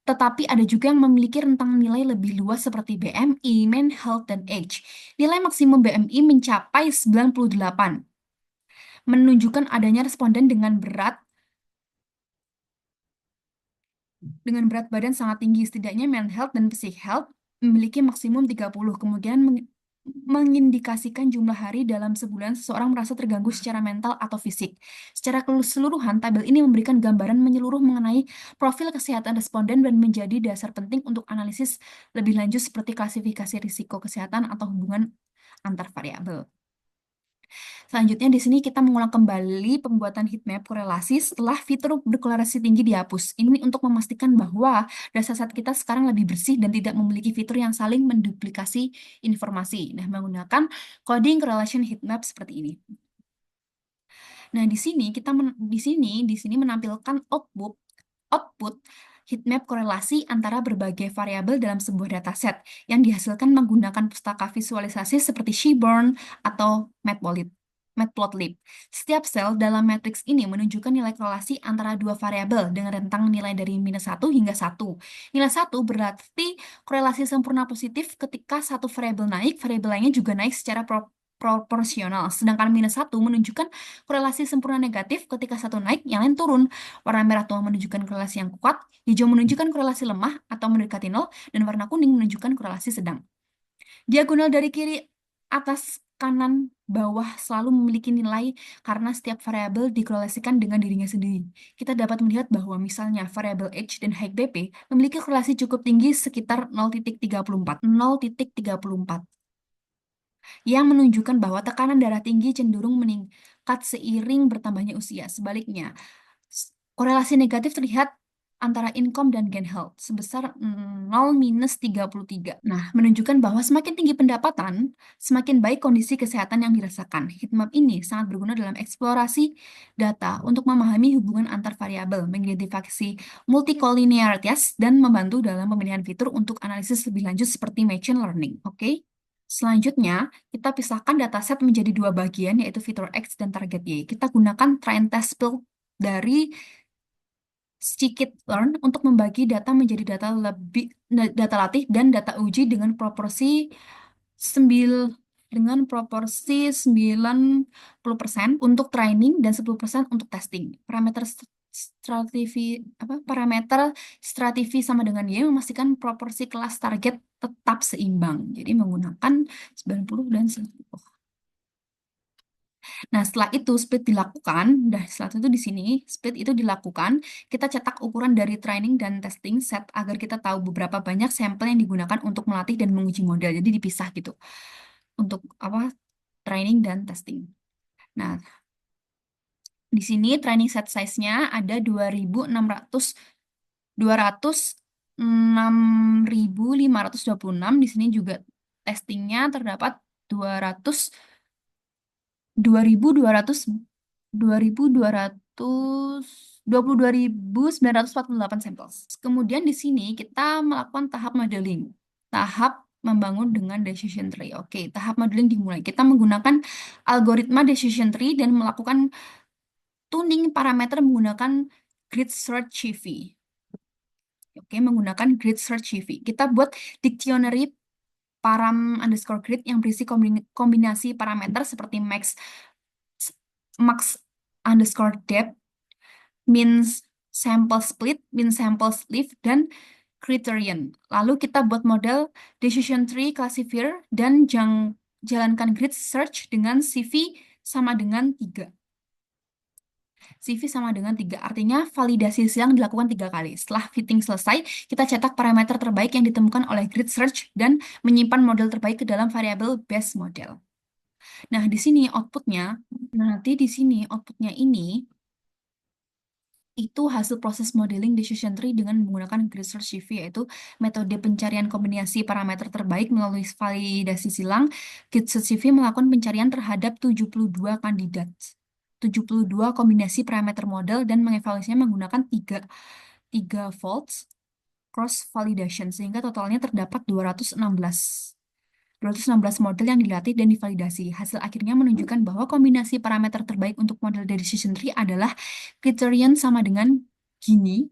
tetapi ada juga yang memiliki rentang nilai lebih luas seperti BMI, main health, dan age. Nilai maksimum BMI mencapai 98, menunjukkan adanya responden dengan berat badan sangat tinggi. Setidaknya mental health dan physical health memiliki maksimum 30. Kemudian mengindikasikan jumlah hari dalam sebulan seseorang merasa terganggu secara mental atau fisik. Secara keseluruhan, tabel ini memberikan gambaran menyeluruh mengenai profil kesehatan responden dan menjadi dasar penting untuk analisis lebih lanjut seperti klasifikasi risiko kesehatan atau hubungan antar variabel. Selanjutnya di sini kita mengulang kembali pembuatan heatmap korelasi setelah fitur berkorelasi tinggi dihapus. Ini untuk memastikan bahwa dataset kita sekarang lebih bersih dan tidak memiliki fitur yang saling menduplikasi informasi. Nah, menggunakan coding correlation heatmap seperti ini. Nah, di sini menampilkan output heatmap korelasi antara berbagai variabel dalam sebuah dataset yang dihasilkan menggunakan pustaka visualisasi seperti Seaborn atau Matplotlib. Setiap sel dalam matriks ini menunjukkan nilai korelasi antara dua variabel dengan rentang nilai dari -1 hingga 1. Nilai 1 berarti korelasi sempurna positif ketika satu variabel naik, variabel lainnya juga naik secara proporsional. Sedangkan -1 menunjukkan korelasi sempurna negatif ketika satu naik, yang lain turun. Warna merah tua menunjukkan korelasi yang kuat, hijau menunjukkan korelasi lemah atau mendekati nol, dan warna kuning menunjukkan korelasi sedang. Diagonal dari kiri atas kanan bawah selalu memiliki nilai karena setiap variabel dikorelasikan dengan dirinya sendiri. Kita dapat melihat bahwa misalnya variabel H dan HBP memiliki korelasi cukup tinggi sekitar 0,34. Yang menunjukkan bahwa tekanan darah tinggi cenderung meningkat seiring bertambahnya usia. Sebaliknya, korelasi negatif terlihat antara income dan gain health sebesar 0-33. Nah, menunjukkan bahwa semakin tinggi pendapatan, semakin baik kondisi kesehatan yang dirasakan. Heatmap ini sangat berguna dalam eksplorasi data untuk memahami hubungan antar variabel, mengidentifikasi multicollinearities, dan membantu dalam pemilihan fitur untuk analisis lebih lanjut seperti machine learning. Oke? Selanjutnya, kita pisahkan dataset menjadi dua bagian, yaitu fitur X dan target Y. Kita gunakan train test build dari scikit-learn untuk membagi data menjadi data latih dan data uji dengan proporsi 90% untuk training dan 10% untuk testing. Parameter stratifi sama dengan Y memastikan proporsi kelas target tetap seimbang. Jadi menggunakan 90 dan 90. Nah, setelah itu split dilakukan, setelah itu di sini split itu dilakukan, kita cetak ukuran dari training dan testing set agar kita tahu beberapa banyak sampel yang digunakan untuk melatih dan menguji model. Jadi dipisah gitu untuk training dan testing. Nah, di sini training set size-nya ada 206.526. Di sini juga testingnya terdapat 200 2200 22.948 sampel. Kemudian di sini kita melakukan tahap modeling. Tahap membangun dengan decision tree. Oke, tahap modeling dimulai. Kita menggunakan algoritma decision tree dan melakukan tuning parameter menggunakan grid search CV. Oke, menggunakan grid search CV. Kita buat dictionary param_grid yang berisi kombinasi parameter seperti max_depth, min sample split, min sample sleeve, dan criterion. Lalu kita buat model decision tree classifier dan jalankan grid search dengan CV sama dengan 3. CV sama dengan 3, artinya validasi silang dilakukan 3 kali. Setelah fitting selesai, kita cetak parameter terbaik yang ditemukan oleh grid search dan menyimpan model terbaik ke dalam variabel base model. Nah, di sini outputnya, nanti di sini outputnya ini itu hasil proses modeling decision tree dengan menggunakan grid search CV, yaitu metode pencarian kombinasi parameter terbaik melalui validasi silang. Grid search CV melakukan pencarian terhadap 72 kandidat, 72 kombinasi parameter model dan mengevaluasinya menggunakan 3 faults cross validation, sehingga totalnya terdapat 216 model yang dilatih dan divalidasi. Hasil akhirnya menunjukkan bahwa kombinasi parameter terbaik untuk model dari decision tree adalah criterion sama dengan gini.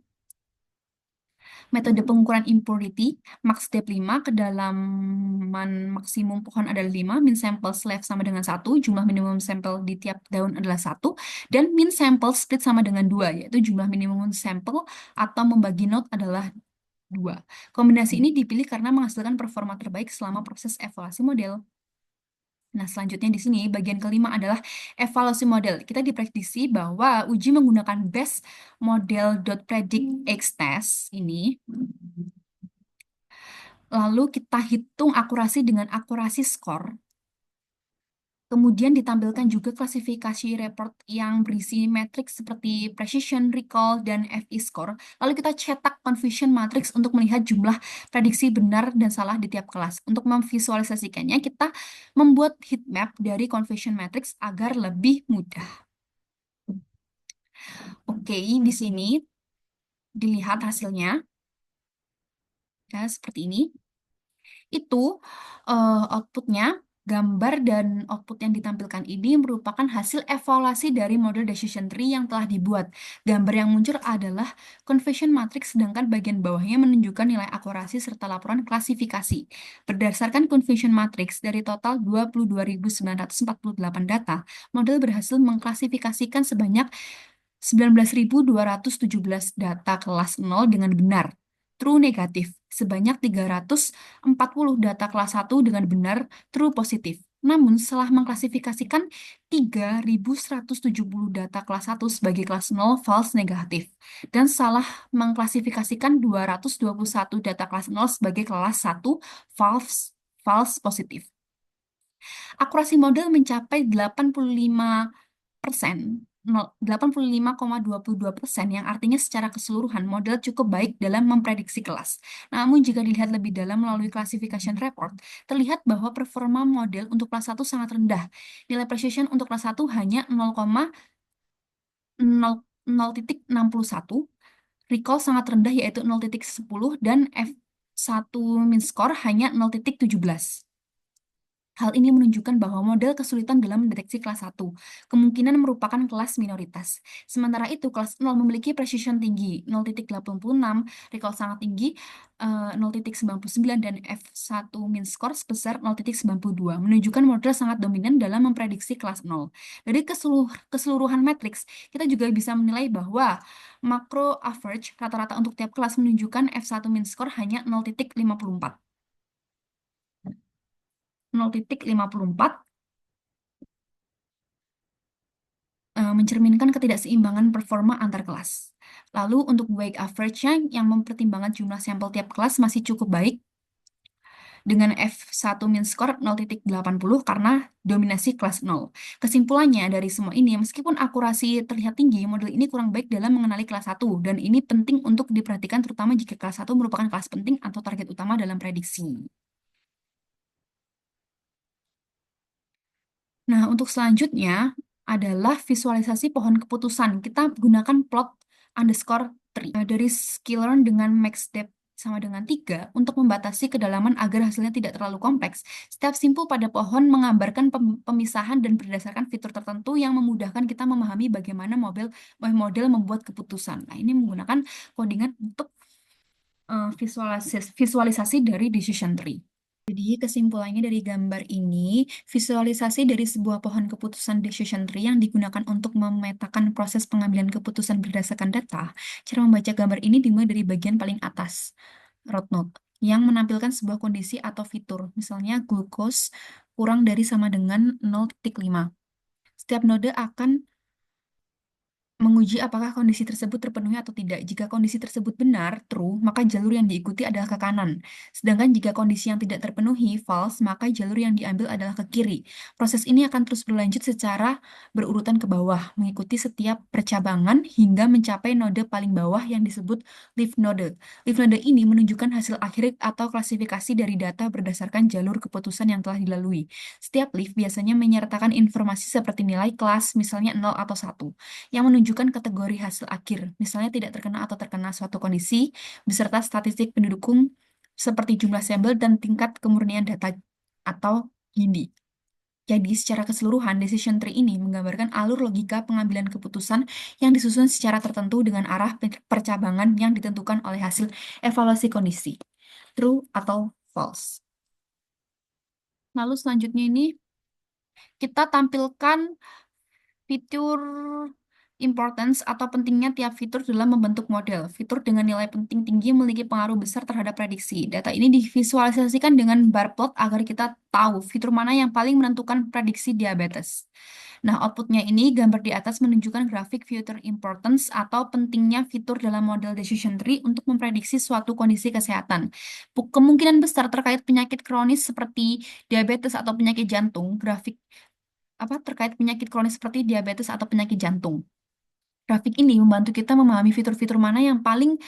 Metode pengukuran impurity, max depth 5, kedalaman maksimum pohon adalah 5, min sample slave sama dengan 1, jumlah minimum sampel di tiap daun adalah 1, dan min sample split sama dengan 2, yaitu jumlah minimum sampel atau membagi node adalah 2. Kombinasi ini dipilih karena menghasilkan performa terbaik selama proses evaluasi model. Nah, selanjutnya di sini bagian kelima adalah evaluasi model. Kita diprediksi bahwa uji menggunakan best model.predict X test ini. Lalu kita hitung akurasi dengan akurasi skor. Kemudian ditampilkan juga klasifikasi report yang berisi metrik seperti precision, recall, dan FE score. Lalu kita cetak confusion matrix untuk melihat jumlah prediksi benar dan salah di tiap kelas. Untuk memvisualisasikannya, kita membuat heat map dari confusion matrix agar lebih mudah. Oke, di sini dilihat hasilnya. Ya, seperti ini. Itu outputnya. Gambar dan output yang ditampilkan ini merupakan hasil evaluasi dari model decision tree yang telah dibuat. Gambar yang muncul adalah confusion matrix, sedangkan bagian bawahnya menunjukkan nilai akurasi serta laporan klasifikasi. Berdasarkan confusion matrix, dari total 22.948 data, model berhasil mengklasifikasikan sebanyak 19.217 data kelas 0 dengan benar, true negatif, sebanyak 340 data kelas 1 dengan benar, true positif. Namun, setelah mengklasifikasikan 3.170 data kelas 1 sebagai kelas 0 false negatif, dan salah mengklasifikasikan 221 data kelas 0 sebagai kelas 1 false positif. Akurasi model mencapai 85%, 85,22%, yang artinya secara keseluruhan model cukup baik dalam memprediksi kelas. Namun jika dilihat lebih dalam melalui classification report, terlihat bahwa performa model untuk kelas 1 sangat rendah. Nilai precision untuk kelas 1 hanya 0,0,61, recall sangat rendah yaitu 0,10, dan F1 min score hanya 0,17. Hal ini menunjukkan bahwa model kesulitan dalam mendeteksi kelas 1 kemungkinan merupakan kelas minoritas. Sementara itu, kelas 0 memiliki precision tinggi, 0,86, recall sangat tinggi, 0,99, dan F1 min score sebesar 0,92, menunjukkan model sangat dominan dalam memprediksi kelas 0. Dari keseluruhan matriks, kita juga bisa menilai bahwa macro average rata-rata untuk tiap kelas menunjukkan F1 min score hanya 0,54. 0,54 mencerminkan ketidakseimbangan performa antar kelas. Lalu untuk weight average-nya yang mempertimbangkan jumlah sampel tiap kelas masih cukup baik dengan F1 min score 0,80 karena dominasi kelas 0. Kesimpulannya dari semua ini, meskipun akurasi terlihat tinggi, model ini kurang baik dalam mengenali kelas 1, dan ini penting untuk diperhatikan terutama jika kelas 1 merupakan kelas penting atau target utama dalam prediksi. Nah, untuk selanjutnya adalah visualisasi pohon keputusan. Kita gunakan plot underscore tree dari sklearn dengan max depth sama dengan 3 untuk membatasi kedalaman agar hasilnya tidak terlalu kompleks. Step simple pada pohon menggambarkan pemisahan dan berdasarkan fitur tertentu yang memudahkan kita memahami bagaimana model membuat keputusan. Nah, ini menggunakan codingan untuk visualisasi dari decision tree. Jadi kesimpulannya dari gambar ini, visualisasi dari sebuah pohon keputusan decision tree yang digunakan untuk memetakan proses pengambilan keputusan berdasarkan data. Cara membaca gambar ini dimulai dari bagian paling atas. road node yang menampilkan sebuah kondisi atau fitur, misalnya glukos kurang dari sama dengan 0,5. Setiap node akan menguji apakah kondisi tersebut terpenuhi atau tidak. Jika kondisi tersebut benar, true, maka jalur yang diikuti adalah ke kanan. Sedangkan jika kondisi yang tidak terpenuhi, false, maka jalur yang diambil adalah ke kiri. Proses ini akan terus berlanjut secara berurutan ke bawah, mengikuti setiap percabangan hingga mencapai node paling bawah yang disebut leaf node. Leaf node ini menunjukkan hasil akhir atau klasifikasi dari data berdasarkan jalur keputusan yang telah dilalui. Setiap leaf biasanya menyertakan informasi seperti nilai kelas, misalnya 0 atau 1 yang menunjukkan kategori hasil akhir, misalnya tidak terkena atau terkena suatu kondisi, beserta statistik pendukung seperti jumlah sampel dan tingkat kemurnian data atau Gini. Jadi, secara keseluruhan, decision tree ini menggambarkan alur logika pengambilan keputusan yang disusun secara tertentu dengan arah percabangan yang ditentukan oleh hasil evaluasi kondisi, true atau false. Lalu selanjutnya ini kita tampilkan fitur importance atau pentingnya tiap fitur dalam membentuk model. Fitur dengan nilai penting tinggi memiliki pengaruh besar terhadap prediksi. Data ini divisualisasikan dengan bar plot agar kita tahu fitur mana yang paling menentukan prediksi diabetes. Nah, outputnya ini gambar di atas menunjukkan grafik fitur importance atau pentingnya fitur dalam model decision tree untuk memprediksi suatu kondisi kesehatan. Kemungkinan besar terkait penyakit kronis seperti diabetes atau penyakit jantung, grafik terkait penyakit kronis seperti diabetes atau penyakit jantung. Grafik ini membantu kita memahami fitur-fitur mana yang paling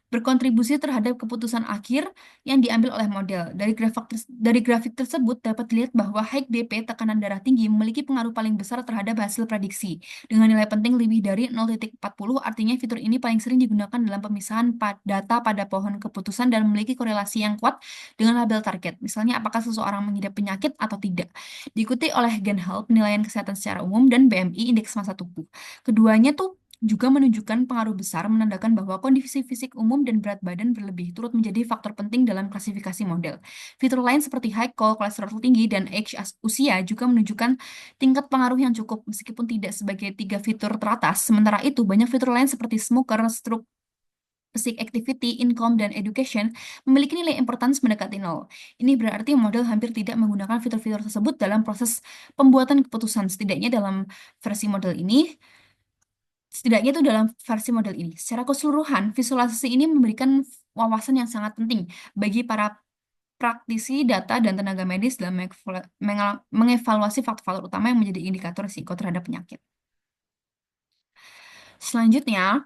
berkontribusi terhadap keputusan akhir yang diambil oleh model. Dari grafik tersebut dapat dilihat bahwa high BP, tekanan darah tinggi, memiliki pengaruh paling besar terhadap hasil prediksi. Dengan nilai penting lebih dari 0,40, artinya fitur ini paling sering digunakan dalam pemisahan data pada pohon keputusan dan memiliki korelasi yang kuat dengan label target. Misalnya, apakah seseorang mengidap penyakit atau tidak. Diikuti oleh Gen-Health, penilaian kesehatan secara umum, dan BMI, indeks massa tubuh. Keduanya tuh juga menunjukkan pengaruh besar menandakan bahwa kondisi fisik umum dan berat badan berlebih turut menjadi faktor penting dalam klasifikasi model. Fitur lain seperti high call, kolesterol tinggi, dan age usia juga menunjukkan tingkat pengaruh yang cukup meskipun tidak sebagai 3 fitur teratas. Sementara itu, banyak fitur lain seperti smoker, stroke, physique activity, income, dan education memiliki nilai importance mendekati 0. Ini berarti model hampir tidak menggunakan fitur-fitur tersebut dalam proses pembuatan keputusan. Setidaknya itu dalam versi model ini. Secara keseluruhan, visualisasi ini memberikan wawasan yang sangat penting bagi para praktisi data dan tenaga medis dalam mengevaluasi faktor-faktor utama yang menjadi indikator risiko terhadap penyakit. Selanjutnya,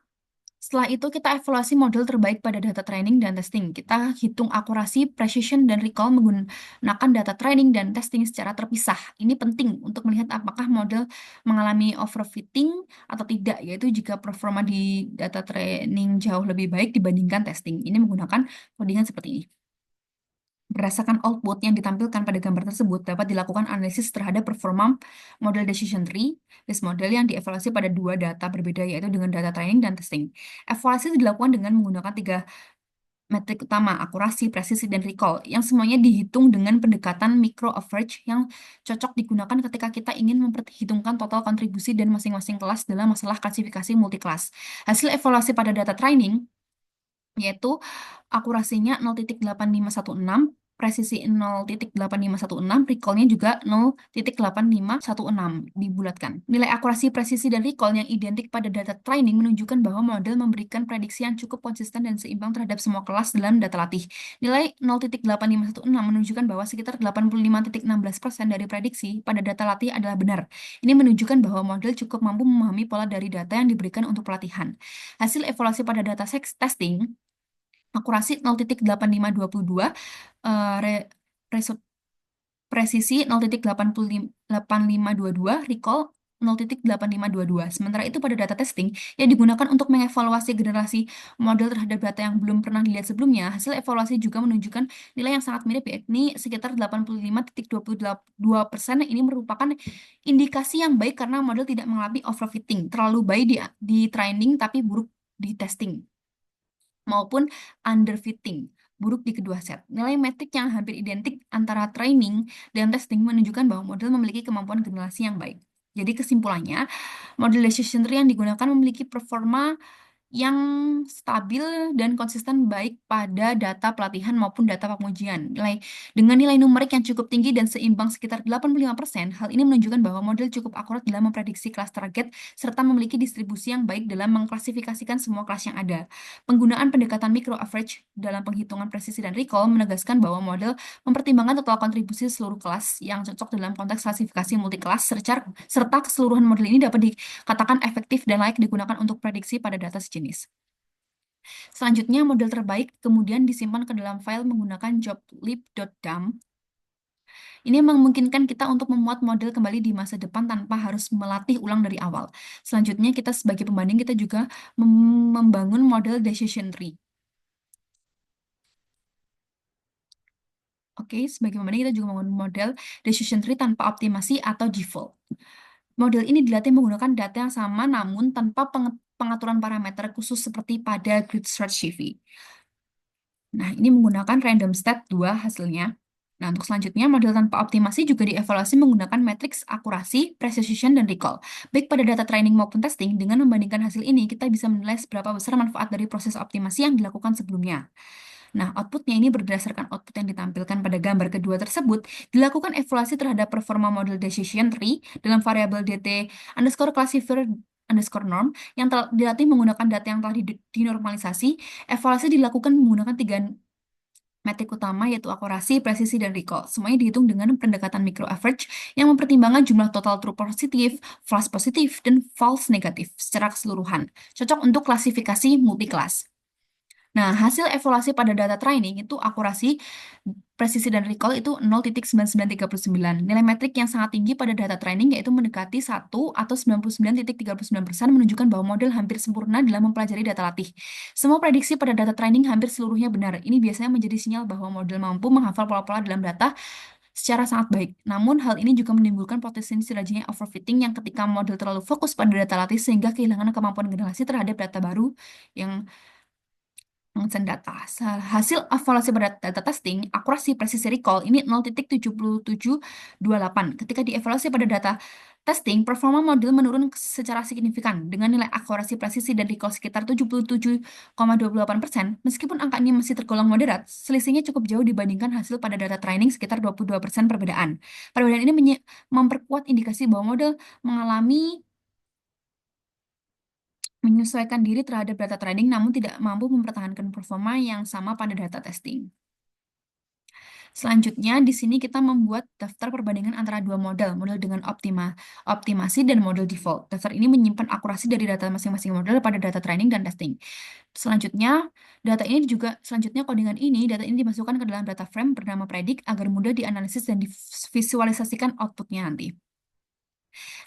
setelah itu kita evaluasi model terbaik pada data training dan testing. Kita hitung akurasi, precision, dan recall menggunakan data training dan testing secara terpisah. Ini penting untuk melihat apakah model mengalami overfitting atau tidak, yaitu jika performa di data training jauh lebih baik dibandingkan testing. Ini menggunakan codingan seperti ini. Berdasarkan output yang ditampilkan pada gambar tersebut, dapat dilakukan analisis terhadap performa model decision tree, list model yang dievaluasi pada 2 data berbeda, yaitu dengan data training dan testing. Evaluasi dilakukan dengan menggunakan 3 metrik utama, akurasi, presisi, dan recall, yang semuanya dihitung dengan pendekatan micro average yang cocok digunakan ketika kita ingin memperhitungkan total kontribusi dan masing-masing kelas dalam masalah klasifikasi multiklas. Hasil evaluasi pada data training yaitu akurasinya 0,8516, presisi 0,8516, recall-nya juga 0,8516 dibulatkan. Nilai akurasi, presisi, dan recall yang identik pada data training menunjukkan bahwa model memberikan prediksi yang cukup konsisten dan seimbang terhadap semua kelas dalam data latih. Nilai 0,8516 menunjukkan bahwa sekitar 85,16% dari prediksi pada data latih adalah benar. Ini menunjukkan bahwa model cukup mampu memahami pola dari data yang diberikan untuk pelatihan. Hasil evaluasi pada data testing, akurasi 0,8522, presisi 0,8522, recall 0,8522. Sementara itu pada data testing yang digunakan untuk mengevaluasi generasi model terhadap data yang belum pernah dilihat sebelumnya, hasil evaluasi juga menunjukkan nilai yang sangat mirip, yakni sekitar 85,22%. Ini merupakan indikasi yang baik karena model tidak mengalami overfitting, terlalu baik di training tapi buruk di testing, maupun underfitting, buruk di kedua set. Nilai metrik yang hampir identik antara training dan testing menunjukkan bahwa model memiliki kemampuan generasi yang baik. Jadi kesimpulannya, model decision tree yang digunakan memiliki performa yang stabil dan konsisten baik pada data pelatihan maupun data pengujian. Dengan nilai numerik yang cukup tinggi dan seimbang sekitar 85%, hal ini menunjukkan bahwa model cukup akurat dalam memprediksi kelas target serta memiliki distribusi yang baik dalam mengklasifikasikan semua kelas yang ada. Penggunaan pendekatan micro average dalam penghitungan presisi dan recall menegaskan bahwa model mempertimbangkan total kontribusi seluruh kelas yang cocok dalam konteks klasifikasi multikelas serta keseluruhan model ini dapat dikatakan efektif dan layak digunakan untuk prediksi pada data sejenis. Selanjutnya, model terbaik kemudian disimpan ke dalam file menggunakan joblib.dump. Ini memungkinkan kita untuk memuat model kembali di masa depan tanpa harus melatih ulang dari awal. Selanjutnya, kita sebagai pembanding kita juga membangun model decision tree. Oke, sebagai pembanding kita juga membangun model decision tree tanpa optimasi atau default. Model ini dilatih menggunakan data yang sama namun tanpa pengaturan parameter khusus seperti pada grid search CV. Nah, ini menggunakan random stat 2 hasilnya. Nah, untuk selanjutnya, model tanpa optimasi juga dievaluasi menggunakan matriks akurasi, precision, dan recall. Baik pada data training maupun testing, dengan membandingkan hasil ini, kita bisa menilai seberapa besar manfaat dari proses optimasi yang dilakukan sebelumnya. Nah, outputnya ini berdasarkan output yang ditampilkan pada gambar kedua tersebut, dilakukan evaluasi terhadap performa model decision tree dalam variabel dt underscore classifier underscore norm yang telah dilatih menggunakan data yang telah dinormalisasi. Evaluasi dilakukan menggunakan tiga metrik utama yaitu akurasi, presisi, dan recall. Semuanya dihitung dengan pendekatan micro average yang mempertimbangkan jumlah total true positif, false positif, dan false negatif secara keseluruhan. Cocok untuk klasifikasi multi-kelas. Nah, hasil evaluasi pada data training itu akurasi, presisi, dan recall itu 0,9939. Nilai metrik yang sangat tinggi pada data training yaitu mendekati 1 atau 99,39% menunjukkan bahwa model hampir sempurna dalam mempelajari data latih. Semua prediksi pada data training hampir seluruhnya benar. Ini biasanya menjadi sinyal bahwa model mampu menghafal pola-pola dalam data secara sangat baik. Namun, hal ini juga menimbulkan potensi terjadinya overfitting yang ketika model terlalu fokus pada data latih sehingga kehilangan kemampuan generasi terhadap data baru yang pengisian data. Hasil evaluasi pada data testing, akurasi presisi recall ini 0,7728. Ketika dievaluasi pada data testing, performa model menurun secara signifikan dengan nilai akurasi presisi dan recall sekitar 77,28%. Meskipun angka ini masih tergolong moderat, selisihnya cukup jauh dibandingkan hasil pada data training sekitar 22% perbedaan. Perbedaan ini memperkuat indikasi bahwa model mengalami menyesuaikan diri terhadap data training namun tidak mampu mempertahankan performa yang sama pada data testing. Selanjutnya, di sini kita membuat daftar perbandingan antara dua model, model dengan optimasi dan model default. Daftar ini menyimpan akurasi dari data masing-masing model pada data training dan testing. Selanjutnya codingan ini, data ini dimasukkan ke dalam data frame bernama predict agar mudah dianalisis dan divisualisasikan outputnya nanti.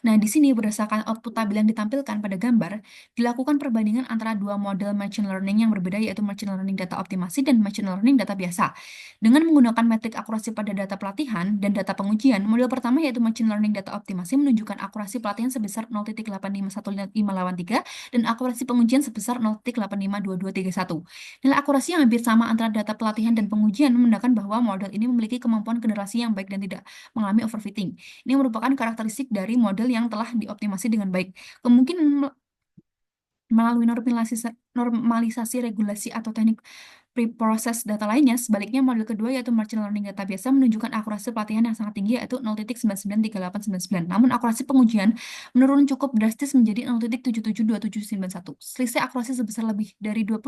Nah, di sini berdasarkan output tabel yang ditampilkan pada gambar, dilakukan perbandingan antara dua model machine learning yang berbeda yaitu machine learning data optimasi dan machine learning data biasa. Dengan menggunakan metrik akurasi pada data pelatihan dan data pengujian, model pertama yaitu machine learning data optimasi menunjukkan akurasi pelatihan sebesar 0,85153 dan akurasi pengujian sebesar 0,8522231. Nilai akurasi yang hampir sama antara data pelatihan dan pengujian menandakan bahwa model ini memiliki kemampuan generasi yang baik dan tidak mengalami overfitting. Ini merupakan karakteristik dari model yang telah dioptimasi dengan baik. Kemungkinan melalui normalisasi regulasi atau teknik preprocess data lainnya, sebaliknya model kedua yaitu machine learning data biasa menunjukkan akurasi pelatihan yang sangat tinggi yaitu 0,993899. Namun akurasi pengujian menurun cukup drastis menjadi 0,772791. Selisih akurasi sebesar lebih dari 2%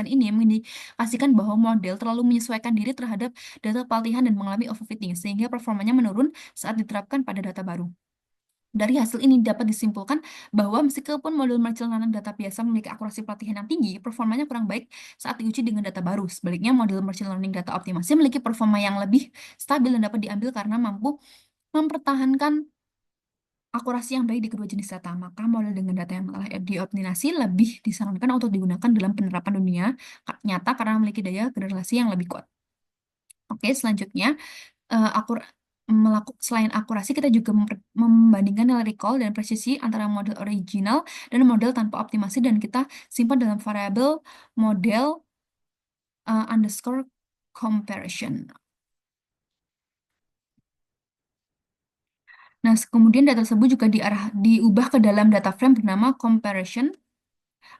ini mengindikasikan bahwa model terlalu menyesuaikan diri terhadap data pelatihan dan mengalami overfitting sehingga performanya menurun saat diterapkan pada data baru. Dari hasil ini dapat disimpulkan bahwa meskipun model machine learning data biasa memiliki akurasi pelatihan yang tinggi, performanya kurang baik saat diuji dengan data baru. Sebaliknya, model machine learning data optimasi memiliki performa yang lebih stabil dan dapat diambil karena mampu mempertahankan akurasi yang baik di kedua jenis data. Maka model dengan data yang telah dioptimasi lebih disarankan untuk digunakan dalam penerapan dunia nyata karena memiliki daya generasi yang lebih kuat. Oke, selanjutnya akur selain akurasi, kita juga membandingkan nilai recall dan presisi antara model original dan model tanpa optimasi dan kita simpan dalam variabel model underscore comparison. Nah, kemudian data tersebut juga diubah ke dalam data frame bernama comparison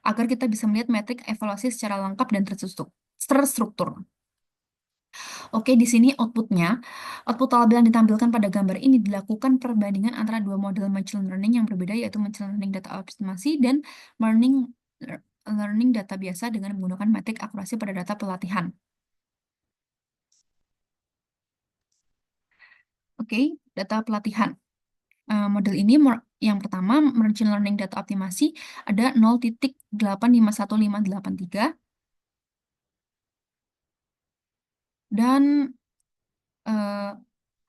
agar kita bisa melihat metrik evaluasi secara lengkap dan terstruktur. Oke, di sini outputnya, output tabel yang ditampilkan pada gambar ini dilakukan perbandingan antara dua model machine learning yang berbeda, yaitu machine learning data optimasi dan learning learning data biasa dengan menggunakan metrik akurasi pada data pelatihan. Oke, data pelatihan. Model ini yang pertama, machine learning data optimasi ada 0,851583 dan eh,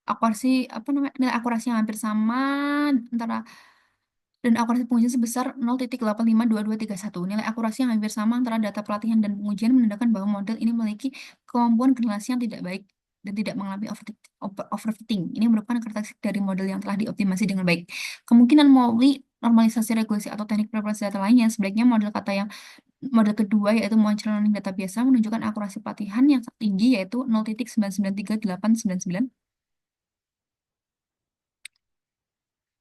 akurasi apa namanya nilai akurasi yang hampir sama antara dan akurasi pengujian sebesar 0,852231. Nilai akurasi yang hampir sama antara data pelatihan dan pengujian menandakan bahwa model ini memiliki kemampuan generasi yang tidak baik dan tidak mengalami overfitting. Ini merupakan karakteristik dari model yang telah dioptimasi dengan baik. Kemungkinan melalui normalisasi regulasi atau teknik preferensi data lainnya, sebaliknya model kedua yaitu machine learning data biasa menunjukkan akurasi pelatihan yang tinggi yaitu 0,993899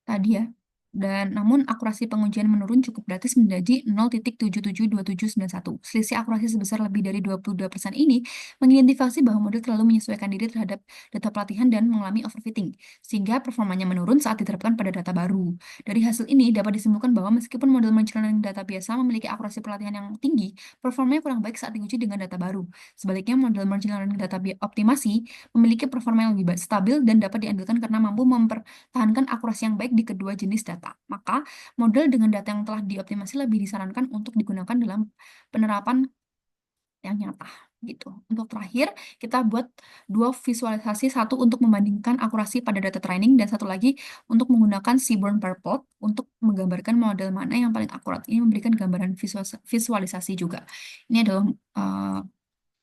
tadi ya. Dan namun akurasi pengujian menurun cukup drastis menjadi 0,772791. Selisih akurasi sebesar lebih dari 22% ini mengidentifikasi bahwa model terlalu menyesuaikan diri terhadap data pelatihan dan mengalami overfitting, sehingga performanya menurun saat diterapkan pada data baru. Dari hasil ini dapat disimpulkan bahwa meskipun model machine learning data biasa memiliki akurasi pelatihan yang tinggi, performanya kurang baik saat diuji dengan data baru. Sebaliknya, model machine learning data optimasi memiliki performa yang lebih stabil dan dapat diandalkan karena mampu tahankan akurasi yang baik di kedua jenis data. Maka, model dengan data yang telah dioptimasi lebih disarankan untuk digunakan dalam penerapan yang nyata gitu. Untuk terakhir, kita buat dua visualisasi, satu untuk membandingkan akurasi pada data training dan satu lagi untuk menggunakan Seaborn per plot untuk menggambarkan model mana yang paling akurat. Ini memberikan gambaran visualisasi juga. Ini adalah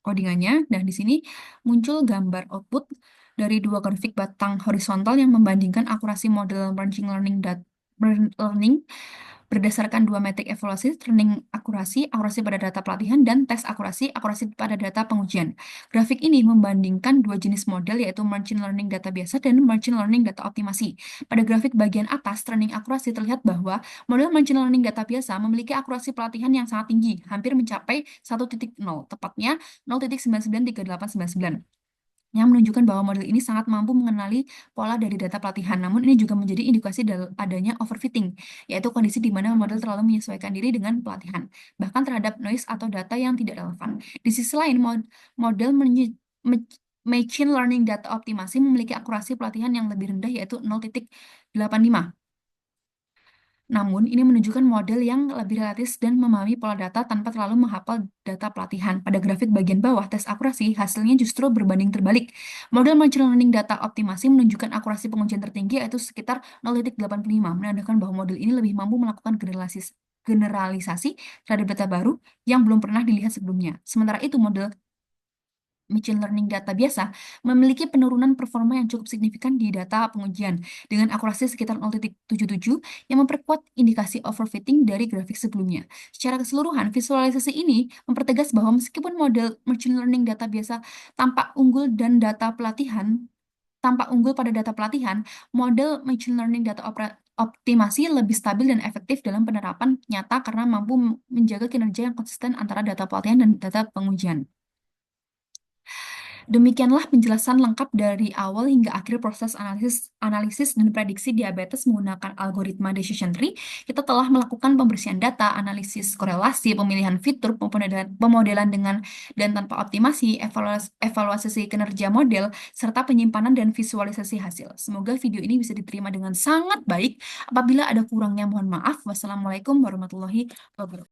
codingannya, dan di sini muncul gambar output dari dua grafik batang horizontal yang membandingkan akurasi model machine learning berdasarkan dua metrik evaluasi, training akurasi, akurasi pada data pelatihan, dan tes akurasi, akurasi pada data pengujian. Grafik ini membandingkan dua jenis model, yaitu machine learning data biasa dan machine learning data optimasi. Pada grafik bagian atas, training akurasi, terlihat bahwa model machine learning data biasa memiliki akurasi pelatihan yang sangat tinggi, hampir mencapai 1,0, tepatnya 0,993899, yang menunjukkan bahwa model ini sangat mampu mengenali pola dari data pelatihan. Namun ini juga menjadi indikasi adanya overfitting, yaitu kondisi di mana model terlalu menyesuaikan diri dengan pelatihan, bahkan terhadap noise atau data yang tidak relevan. Di sisi lain, model machine learning data optimasi memiliki akurasi pelatihan yang lebih rendah, yaitu 0,85. Namun, ini menunjukkan model yang lebih realistis dan memahami pola data tanpa terlalu menghafal data pelatihan. Pada grafik bagian bawah, tes akurasi hasilnya justru berbanding terbalik. Model machine learning data optimasi menunjukkan akurasi pengujian tertinggi, yaitu sekitar 0,85, menandakan bahwa model ini lebih mampu melakukan generalisasi terhadap data baru yang belum pernah dilihat sebelumnya. Sementara itu, model machine learning data biasa memiliki penurunan performa yang cukup signifikan di data pengujian dengan akurasi sekitar 0,77 yang memperkuat indikasi overfitting dari grafik sebelumnya. Secara keseluruhan, visualisasi ini mempertegas bahwa meskipun model machine learning data biasa tampak unggul pada data pelatihan, model machine learning data optimasi lebih stabil dan efektif dalam penerapan nyata karena mampu menjaga kinerja yang konsisten antara data pelatihan dan data pengujian. Demikianlah penjelasan lengkap dari awal hingga akhir proses analisis dan prediksi diabetes menggunakan algoritma decision tree. Kita telah melakukan pembersihan data, analisis korelasi, pemilihan fitur, pemodelan dengan dan tanpa optimasi, evaluasi kinerja model, serta penyimpanan dan visualisasi hasil. Semoga video ini bisa diterima dengan sangat baik. Apabila ada kurangnya, mohon maaf. Wassalamualaikum warahmatullahi wabarakatuh.